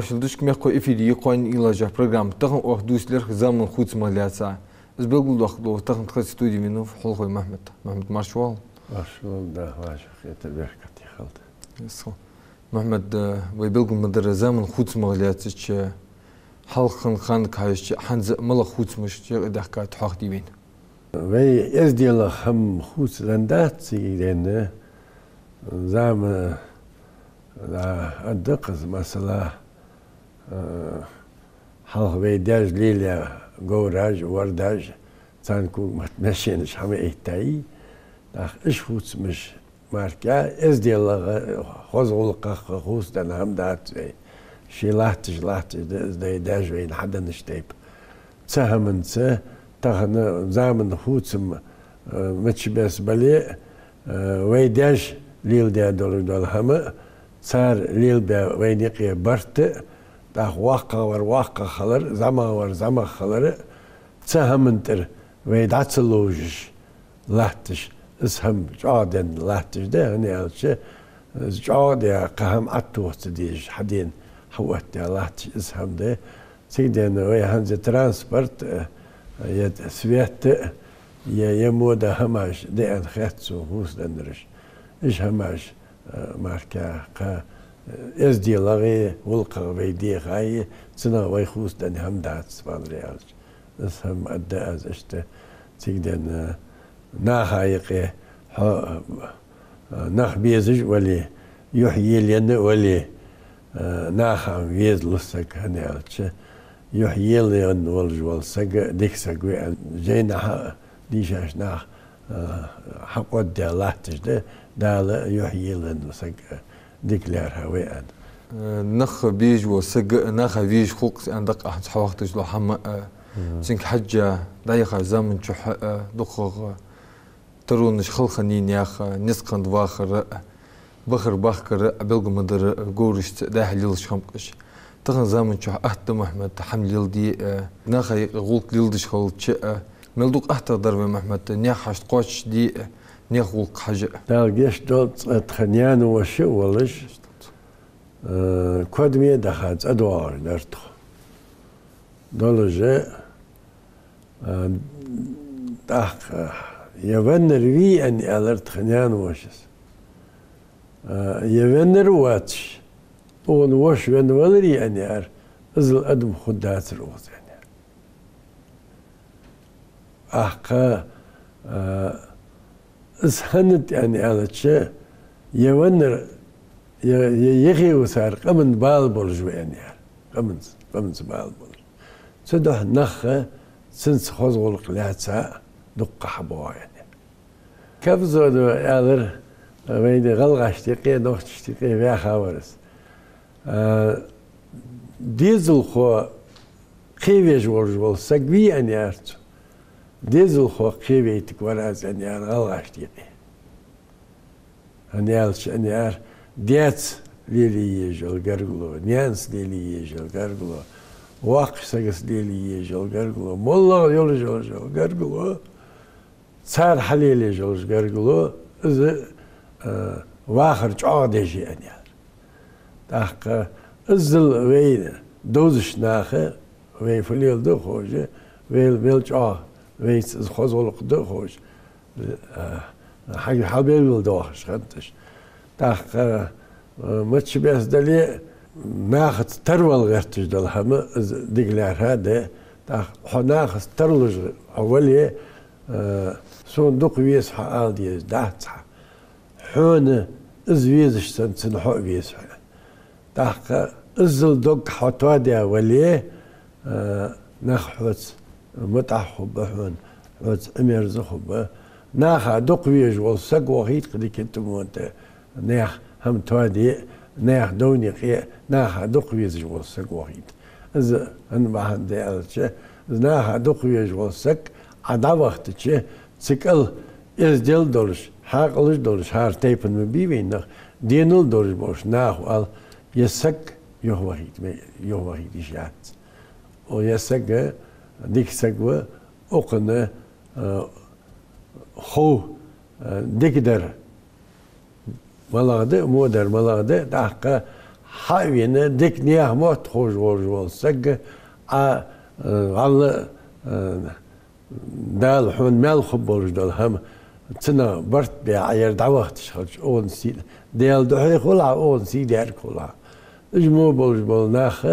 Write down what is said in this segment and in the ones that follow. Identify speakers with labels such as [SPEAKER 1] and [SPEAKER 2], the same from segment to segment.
[SPEAKER 1] Marshall كم يقوي إفيدي يقوين إلى جا برنامج تخن أخدوس لير زمن خوت ماليات ساعة بس بقول أخدو تخن تخد استوديو منه في حلقة محمد مارشوال
[SPEAKER 2] ده واش خيت البركة خالد
[SPEAKER 1] يسخ محمد ويبلغ مدر زمن خوت ماليات حلقة خانك هايش حنز ملا خوت مش يقدر كات حق ديبين
[SPEAKER 2] وي إزدي الله خم خوت زندات سيدنا زعم لا الدقز مثلا حلق بيداج ليلة جوراج ورداج تانكو متمشينش هم إيتاي داخ إيش خوت مش ماركا إزدي الله خزغلق خوت دنا هم دات شي لاتج ده داج وين حدا نشتيب تسهم تسه تاخن زامن خوتم متش بس بلي ويداج ليل دول هم صار ليل با وينيقي برت داخ واقع خلر زما خلر تسهم انتر ويدعت اللوجش لاتش اسهم جادن لاتش ده هني الش جاد يا قهم عتوت ديج حدين حوت يا لاتش اسهم ده سيدنا وي هنز ترانسبورت يد سويت يمودا هماش ده ان خاتسو هوس دنرش ايش هماش ماركا از دي لاغي ولقا بيدي غاي تنا وي خوس دن هم دات سبان ريالش اس هم ادا از اشته سيدنا ناخايقي ناخ بيزج ولي يحيي لين ولي ناخا بيز لسك هنالش يحيي لين والجوال سق ديك سقوي جينا ديشاش ناخ حقود دالاتش ده دال يحيي لين لسك ديك لير هويان
[SPEAKER 1] نخ بيج وسق ناخ بيج خوك عندك أحد حوقتش لو حما سنك حجة دايخة زمن شح دقق ترونش خلخنين ياخ نسقند واخر بخر باخر بلغ مدر جورش داخل يلش خمقش تغن زمن شح أحد محمد حمل يلدي ناخي غولك يلدش خلش ملدوق أحد ضرب محمد نياخش قوش دي نياخ غولك حاجة
[SPEAKER 2] دالجيش دوت تخنيان وشو ولش كودمية دخلت أدوار نرتخ دولجة داخ يفنر في أن ألرت خنيان وشس يفنر واتش اون وش وين ولري أن يار أزل أدم خدات الوقت يعني أحقا إسهنت يعني على شيء يفنر يخي وصار قمن بالبولج يعني قمن بالبولج سدح نخ سنس خزول قلاتها دق حبوا يعني كيف زودو يالر ويدي غلغاش تيقي نوختش تيقي فيها خاورس ديزل خو قيويج ورجول سقوي أن يارتو ديزل خو قيوي تكوراز أن يار غلغاش تيقي أن يالش أن يار ديات ليلي يجل قرقلو نيانس ليلي يجل قرقلو واقع سقس ليلي يجل قرقلو مولا يولج قرقلو صار حليل يجل قرقلو إذا واخر جعاديجي أن يار تحقا إزل وين دوزش ناخه وين فليل دو خوجه وين جعا وين خزولق دو خوج حاجة حبيل دوخش خدتش تحقا متش بس دلي ناخذ ترول غيرتش دل هم دقلار هذا تح ناخذ ترلج أولي سون دق ويس حال ديز داتها حون إز ويزش سن حق ويس تحقا إزل دق حطوا دي أولي ناخذ متعحب حون حوت أمير زخب ناخذ دق ويج والسق وخيت قدي كنت موت ناخ هم توادي ناخ دوني قي ناخ دق ويج والسق وخيت إذا أنا بعد دي ألشة ناخ دق ويج والسق عدا وقت شيء سكال إز دل دولش حاقلش دولش هار تيبن مبيبين نخ دينل دولش بوش ناخ وال يسق يوهيد إشياء ويسق ديك سقوة أقنى خو ديكدر ملاده مودر ملاده دحقه حاوينا ديك نياه موت خوش ورجول سق على دال حون مال خبرج دول هم تنا برت بعير دعوات شخص اون سي ديال دحي خلع اون سي دير خلع اجمو بولج بول ناخ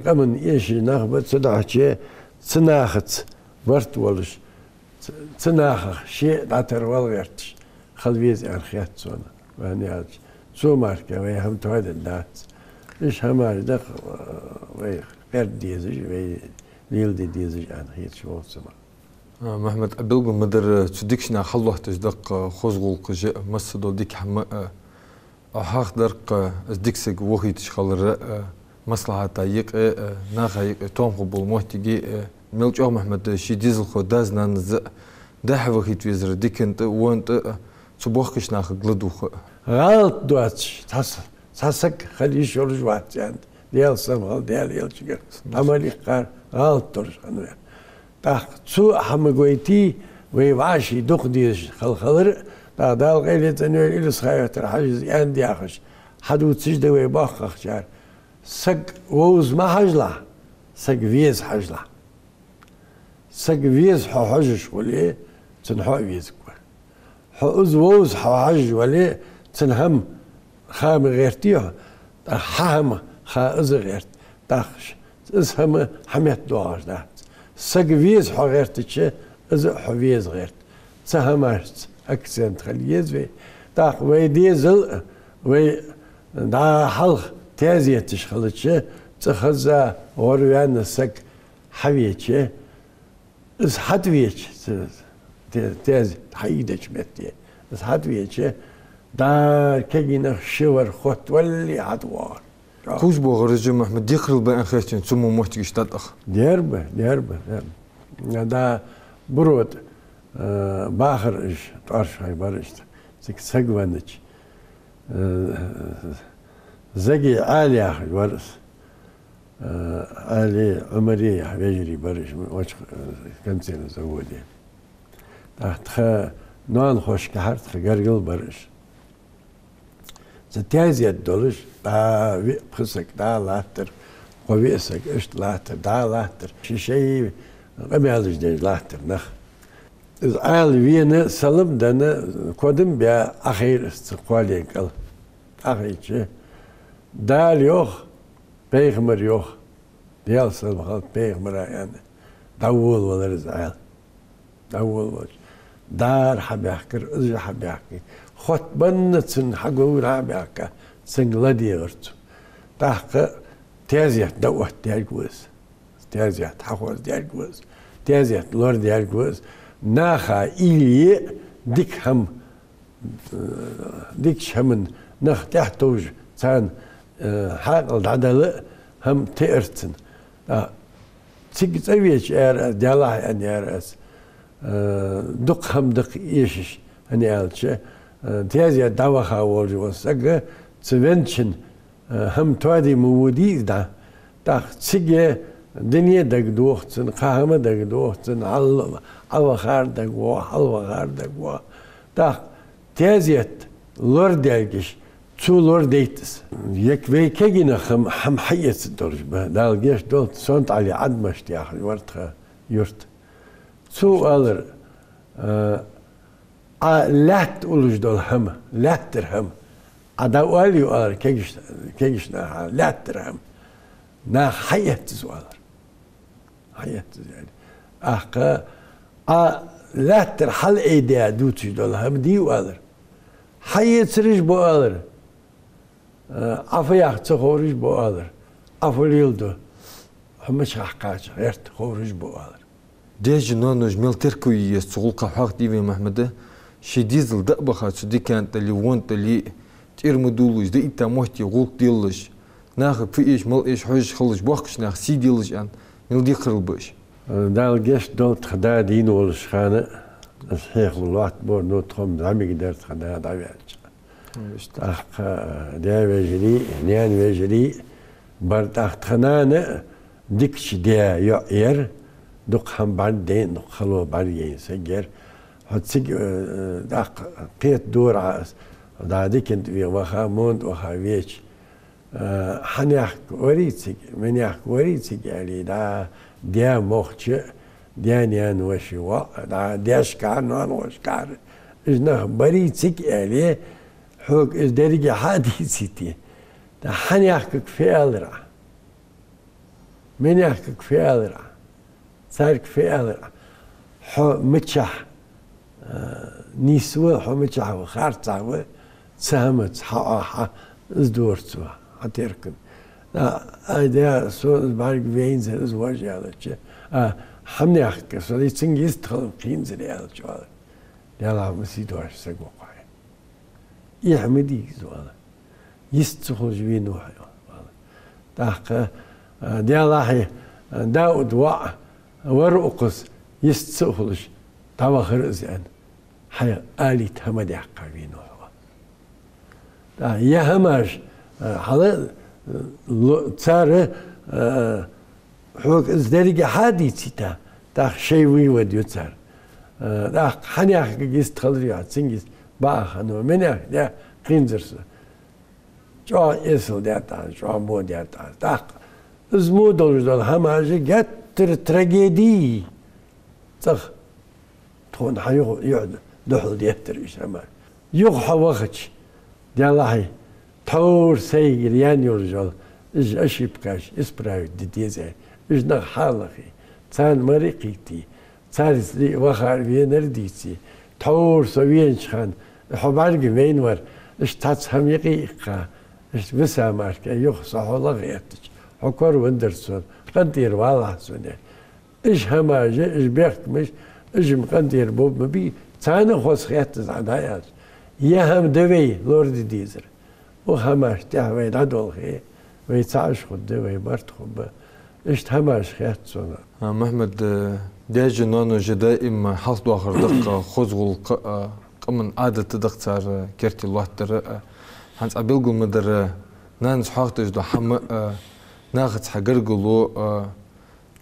[SPEAKER 2] قمن ايش ناخ بتصدعتي تناخت برت ولش تناخ شيء داتر والغيرتش خلويز ان خيات سونا واني هاد سو ماركه وي هم تويد الدات ايش هم دق وي غير ديزج وي ليل دي ديزج ان هيت شو سما
[SPEAKER 1] محمد أبلغ مدر تديكشنا خلوه تجدق خزغل قج مسدو ديك حم أحاق درق أزديكسك وحيد شخال مصلحة تايق ناخايق توم قبول موحتيجي ملج محمد شي ديزل خو دازنا نز ده وحيد ويزر ديكنت وانت تبوخكش ناخ قلدوخ
[SPEAKER 2] غلط دواتش تحسك خليش يرج وقت يعني ديال سمغل ديال يلشجر عملي قار غلط ترج أنا تاخ سو حمقويتي ويبعاشي دوق ديش خلر تا دال غيلت انو الس خايتر حاجز عندي اخش حدو تسجد ويباخ اخشار سق ووز ما حجله سق فيز حجله سق فيز حجش ولي تنحو فيز حوز ووز حج ولي تنهم خام غيرتيه حام خا غيرت تاخش اسهم حميت دوار ده سق فيز حغيرتش از حويز غيرت سهمارت اكسنت خليز في تاخ وي ديزل وي دا حلق تازيتش خلتش تخزا وروان سق حويتش از حدويتش تاز حيدش متي از حدويتش دا كينا شور خط ولي عدوار
[SPEAKER 1] خوش بغرج محمد ديخل بان خيتين سمو موحتي اشتاطخ
[SPEAKER 2] ديربه دا برود باخر ايش طرش هاي برشت سك سقوانج زقي عالي اخي ورس عالي عمري حبيجري برش وش كنسين زودي تخ نان خوش كحرت خقرقل برش زتازي الدولش دا بخسك دا لاتر قويسك اشت لاتر دا لاتر شي قبيالج دي لاتر نخ از آل وينا سلم دانا قدم بيا أخير استقوالين قل أخير شي دال يوخ بيغمر يوخ ديال سلم خلط بيغمر يعني دول ولا رزعال دول ولا دار حبيحكر ازج حبيحكي خط بنتسن حقول حبيحكا سنغلادي غرتو تحقق تازيح دوت ديال جوز تازيح تحوز ديال جوز تازيح لور ديال جوز ناخا إلي ديك هم ديك شمن نخ تحتوج تان حاقل العدل هم تيرتن تيجي تسويش ارس ديالله ان ارس دق هم دق ايشش ان الش تيازي دواخا ولج وسق تسفنشن هم توادي مودي دا تيجي دنيا دق دوختن قهمه دق دوختن على خار دقوا حلوة خار دقوا تا تازيت لور دالجش تو لور ديتس يك في كيجينا هم حيت الدرج به دالجش دول سونت على عد مشت يا اخي ورتها يرت تو الر لات اولج دول هم لاتر هم ادا والي ار كيجش نا لاتر هم نا حيت زوال حيت يعني احقا لا ترحل ايديا دوتش دول هم دي والر حي تريش بو والر افيا تخورج بو والر افوليلدو همش حقاش غيرت خورج بو والر
[SPEAKER 1] ديج نونج ملتركو يسغول قحاق ديفي محمد شي ديزل دبخا دي كانت اللي وانت اللي تيرمدولج دي اتا موحتي غولك ديلج ناخ في ايش مل ايش حوج خلج بوخش ناخ سي ديلج ان مل دي قرلبش
[SPEAKER 2] دال جيش دولت خدا دين والشخانة الحيخ والوقت بور نوتهم عمي قدرت خدا دعواتش اخ ديا ويجري نيان ويجري برد اخ خنانة ديكش ديا يعير دوق هم بعدين دوق خلو بعدين سجر حد سج داق قيت دور عاس دا ديك انت في وخا موند وخا ويش حنيح وريتك من يح وريتك يعني دا ديا مخش ديانيان وشوا دا دياش كارنان وشكار إجنا بريتك يعني حق إزدرجة حادثتي دا حنيح كفيالرا من يحكي كفيالرا صار كفيالرا حو متشح نيسوه حو متشح وخارطة سامت حا ازدورتوا حتركن لا ايديا سو بعرف وين زي الزواج هذا الشيء حمني احكي سو دي تنجز تخلم قيم زي هذا الشيء يلا مسيدوش سقوقاي يحمدي زوالا يستخرج بين نوحي تحقق ديالاحي داود واع ورقص يستخرج تواخر زين حيا آلي تهمد يحقا بين نوحي يا هماش حالا تساره حوك ازدرجة حادثة تا شيء ويوديو تسار دا حنيا جيست خلريا تسنجس باخ انو منيا دا قينزرس جو يسل داتا جو مو داتا دا ازمو دولج دول هماش جاتر تراجيدي تخ تكون حيو يعد دحل ديتر ايش هما يوخ وقتش ديالاحي تور سيجر يانيورجال إج أشيبكاش إسبراو ديزاي إج نخ حالخي تان مريقيتي تان سري وخار بينرديتي تور سوينشخان حبارج وينور إش تاتس هم يقيقا إش بسا ماركا يوخ صحولا غيرتش حكور وندرسون قندير والله سوني إش هماجة إش بيخت مش إش مقندير بوب مبي تان خوص خياتز عدايات يهم دوي لورد ديزر وهماش تهوي دادول خي ويتعش خد ويبرت خب إيش هماش خيات صنا
[SPEAKER 1] محمد ديج نانو جدائم حصد آخر دقة خزغل قمن عادة دقتار كرتي الله ترى هنس أبيلقو مدر نانس حاقتش دو حم ناخد حقرقلو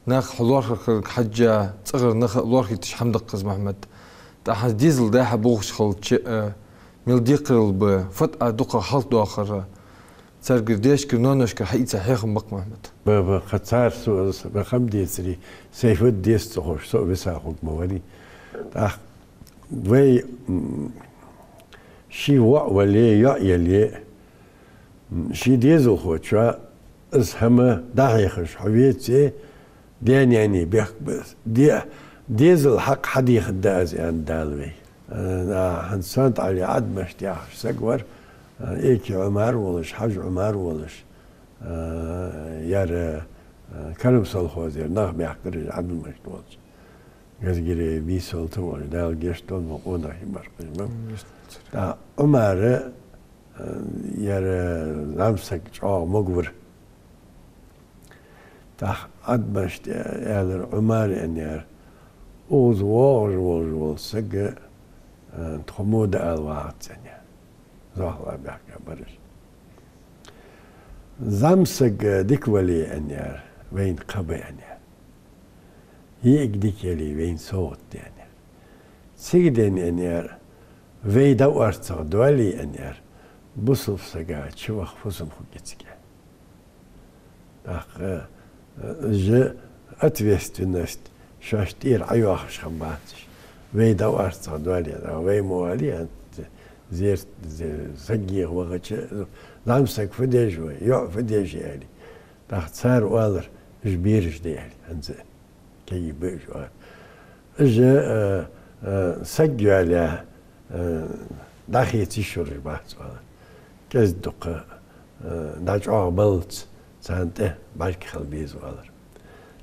[SPEAKER 1] ناخ حلوار حجة صغر ناخ حلوار تش حمد قز محمد تاح ديزل ده حبوخش خلتش ميل ديقرل بفتقة دقة حلط آخر صار قرديش كرنانوش كحقيقة صحيح مق محمد
[SPEAKER 2] بقطار سو بخم ديسري سيفود ديس تخش سو بساخد موالي تاح وي شي ولي يلي شي ديزو خوتشا اسهمه دايخش حبيتي ديان يعني بيحك بس ديزل حق حديخ الداز يعني دالوي هنسانت علي عد مشتياح سقور ايكي عمر ولش حج عمر ولش يار كلم صلخوزير ناخ بيحكرج عبد المشتوالش قزقري بيسول تول دال جيشتون وقونا هيمر قجمم دا عمر يار نامسك جاو مقبر تاح عد مشتياح عمر انيار اوز وول سق تخمود الوعد سنيا زهلا بحكي برش زمسق ديك ولي انيار وين قبي انيار هيك ديك يلي وين صوت انيار سيدين انيار وي دورت دولي انيار بصف سقا تشوخ فصم خوكتك اخ ج اتويست النست شاشتير عيوخ شخباتش وي دورت دولي وي موالي زير سقيق وغتش لامسك فديجوي يع فديج يعني تحت صار والر جبيرش دي يعني انزين كي بيجوا اجا سقيو على داخي تشور بحث والر كز دقة داجعو بلت سانته بالك خلبيز والر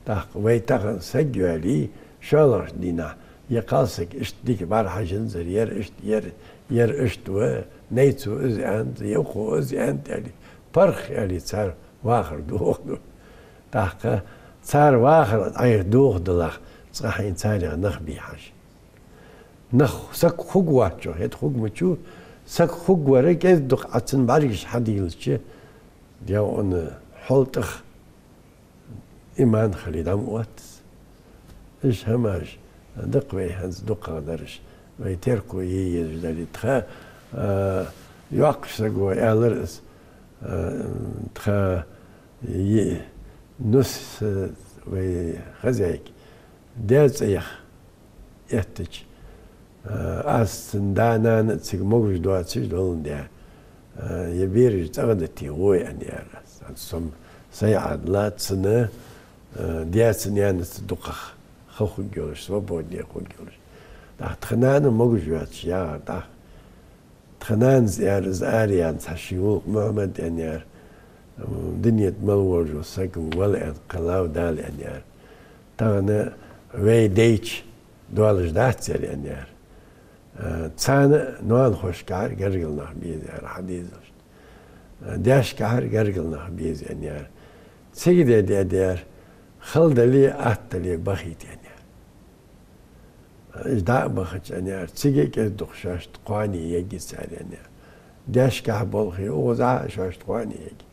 [SPEAKER 2] تاق وي تاق سقيو علي شالر دينا يقاسك اشتديك بار حاجن زر ير اشتوى نيتو از انت يوخو از انت يعني برخ يعني صار واخر دوخ تاق صار واخر اي دوخ دلخ صحين صار نخبي حاج نخ سك خوغواتشو هيت خوغ مچو سك خوغ ورك از دق اتن باريش حديلچ ديو ان حلتخ ايمان خليدام وات ايش هماش دقوي هنز دقة درش ويتركو يجدالي تخا يوقف سقوي ألرس تخا نص وخزيك داز يخ يهتج دانا نتسيق موجود دواتسيج دولن ديا يبيرج تغدتي هو يعني سم سيعد لا تسنة دياتسن يعني تدقخ خوخ جولش سوابود دي خوخ جولش تخنان موجود يا تخنان زيار زاريان تحشيوق محمد يعني دنيا ملورج وساكن ولا قلاو دال يعني تغنى وي ديتش دوالج داتسر يعني تسانا نوال خوش كار قرقل نخبيز يعني حديث داش كار قرقل نخبيز يعني سيدة ديار خلد لي أحت لي بخيت يعني إجداء بخيت يعني تسيجي كدوخ شاش تقواني يجي سار يعني داش كار بولخي وزع شاش تقواني يجي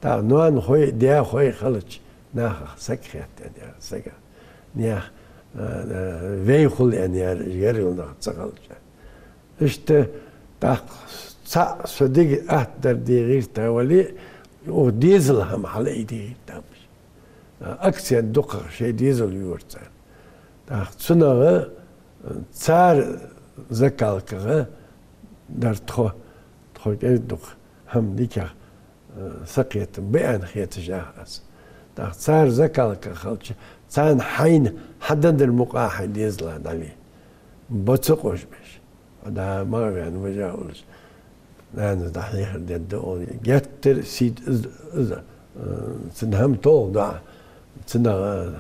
[SPEAKER 2] تا نوان خوي ديا خوي خلج ناخ سكخت يعني سكخ نياخ ويخل يعني غير ناخ تسقلج اشت تا صا صدق أحتر دي غير تولي وديزل هم على ايدي تامش أكثر دقة شيء ديزل يورتان تا سنة صار زكالك در تخو كيدق هم ديكا سقيت بيان خيت جاهز تا صار زكالك خلش صار حين حدد المقاحة ديزل عليه بتسقوش بش هذا ما يعني وجاولش لأن دحيح الدول جتر سيد سنهم طول دا سنة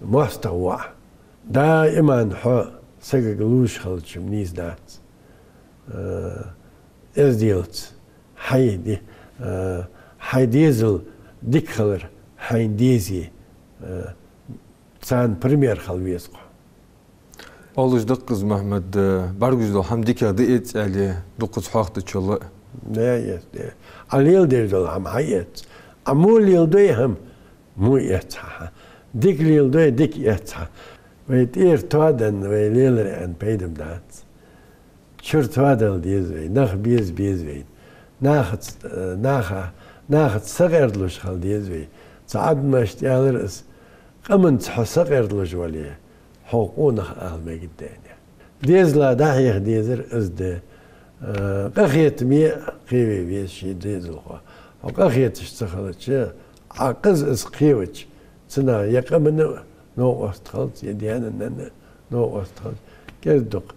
[SPEAKER 2] مستوى دائما حو سجلوش خلش منيز دات ازديلت حي دي حي ديزل ديك خلر حي ديزي سان بريمير خلويسقو
[SPEAKER 1] أولش دقز محمد برجوز لو هم ديك دقيت عليه دقز حاخت تشلا
[SPEAKER 2] لا يس عليل ديرجل هم حيات عمول يلدي هم مو يتها ديك يلدي ديك يتها ويتير توادن ويليلر ان بيدم دات شور توادل ديزوي ناخ بيزوي ناخت صغيرلوش خل ديزوي صعد ما اشتيالرس قمن صغيرلوش وليه حقوقنا أهل جدانيا ديزلا داحيخ ديزر أزد قخيت مي قيوي بيشي ديزل خوا وقخيت اشتغلت عقز اس قيوش سنا يقمن نو استخلص يديانا نن نو استخلص كيدق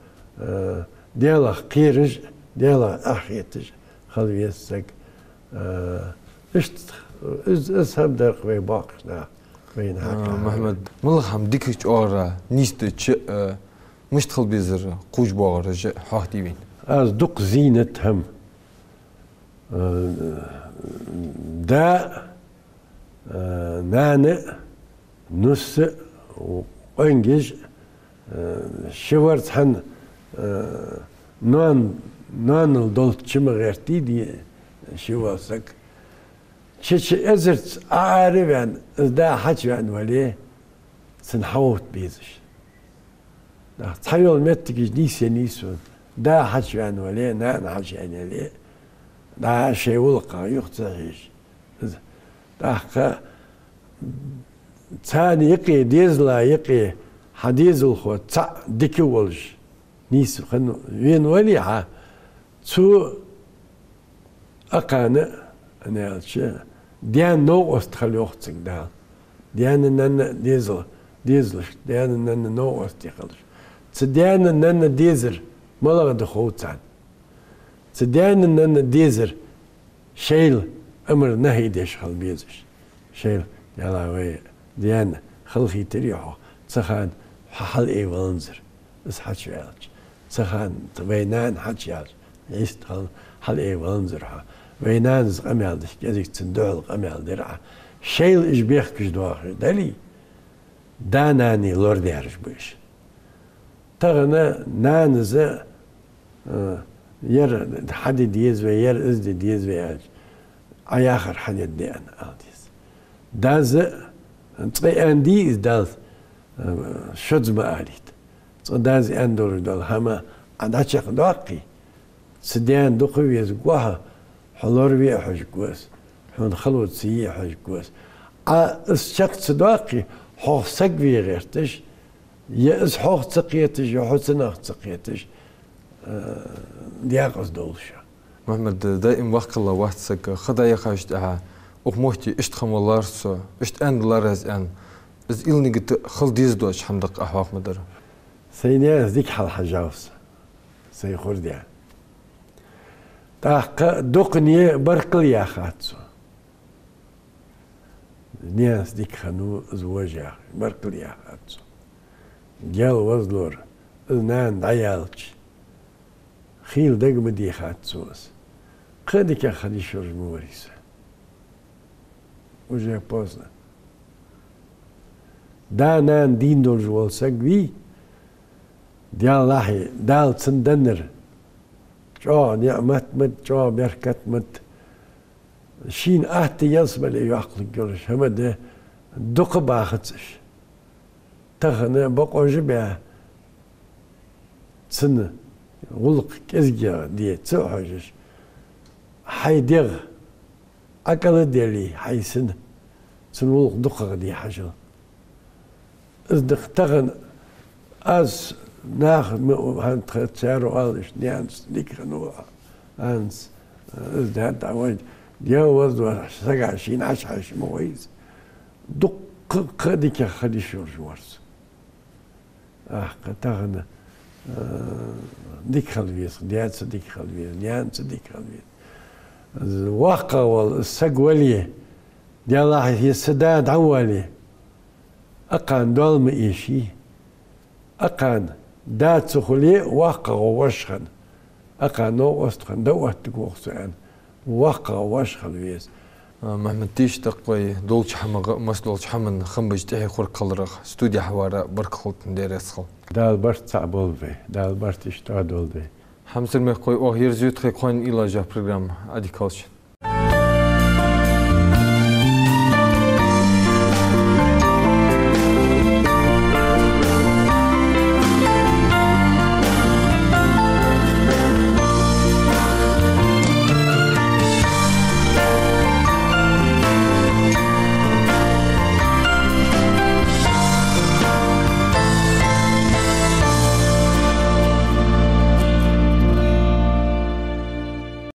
[SPEAKER 2] ديالا قيرج ديالا أخيتج خلو يسك اسهم درق وي باقنا
[SPEAKER 1] محمد ملخ هم ديكش أورا نيست مش تخل بيزر قوش باغر حاختي بين
[SPEAKER 2] از دق زينة هم دا نانع نص وانجز شورت حن نان الدولت شما غيرتي دي شواسك شيء أزرت أعرف عن دا حكي عن وليه سنحوت بيزش تحيل متك نيسون دا حكي عن وليه نا حكي عن وليه دا شيء ولقى يختهيش دا ثاني يقي ديزلا يقي حديز الخو تع ديكي ولش نيس خنو وين وليها تو أقانع أنا أشياء ديان نو أستخل يختك دا ديان نن ديزل ديان نن نو أستخلش تديان نن ديزر ملغ دخوتان تديان نن ديزر شيل أمر نهي ديش خل بيزش شيل يلا وي ديان خلخي تريحو تسخان حل إيه ولنزر بس حتشو يالج تسخان تبينان حتشو يالج يست حل إيه ولنزر وينانز قميال دش كذيك تندول قميال درعة شيل إيش بيحكش دواخر دلي داناني لورد يارش بيش تغنى نانز ير حد ديز وير إزد ديز وياج أياخر حد يديان ألديز داز تبي أندي داز شدز ما أريد داز أندور دول هما عندك دواقي سديان دقوي يزقوها حلور بيه حج كويس حون خلوت سيح جوز الشخص داقي حوخ سقوي غيرتش يأس حوخ تقيتش يحسناخ تقيتش دياقص دولشة
[SPEAKER 1] محمد دائم وقت الله وقتك خدايا خاشتها وموتي اشتخم الله رسو اشت ان الله رز ان از إلني قد خل ديز دوش حمدق أحواق مدر
[SPEAKER 2] سينياز ديك حال حجاوس سيخور ديان تاق دوقني برقل يا خاتسو ناس ديك خنو زوجها برقل يا خاتسو جال وزلور نان عيالش خيل دقم دي خاتسوس خدك يا خدي شرج موريسة وجه بوزنا دا نان دين دول جوال سقوي ديال لاحي دال تسندنر جا نعمت مت جا بركت مت شين أهتي يصبل إيو عقل الجرش هما ده دق باختش تخنا بقو جبع تسن غلق كزجا دي تسوحجش حي ديغ أكل ديالي حي سن غلق دقة دي حجر ازدق تغن از ناخد هان تشارو قالش نيانس ديك خنوع انس ازدهد عواج ديوز وسقع شين عشعش مويز دق ديك خدي شورج ورس قتغن ديك خلويس ديانس ديك خلويس نيانس ديك خلويس الواقع والسقولي ديال الله هي السداد عوالي أقان دول مئيشي أقان دات سخلي واقع وشخن أقان نو وستخن دوت تقوخسان واقع وشخن ويس
[SPEAKER 1] محمد تيش تقوي دولش حما مسدولش حمن خمبج تحي خور قلرخ استوديو حوارا برك خلط نديرس خل
[SPEAKER 2] دال برت صعبول في دال برت اشتادول في
[SPEAKER 1] حمسر مخوي او هير زيوت خي كون إلاجة برنامج أديكالش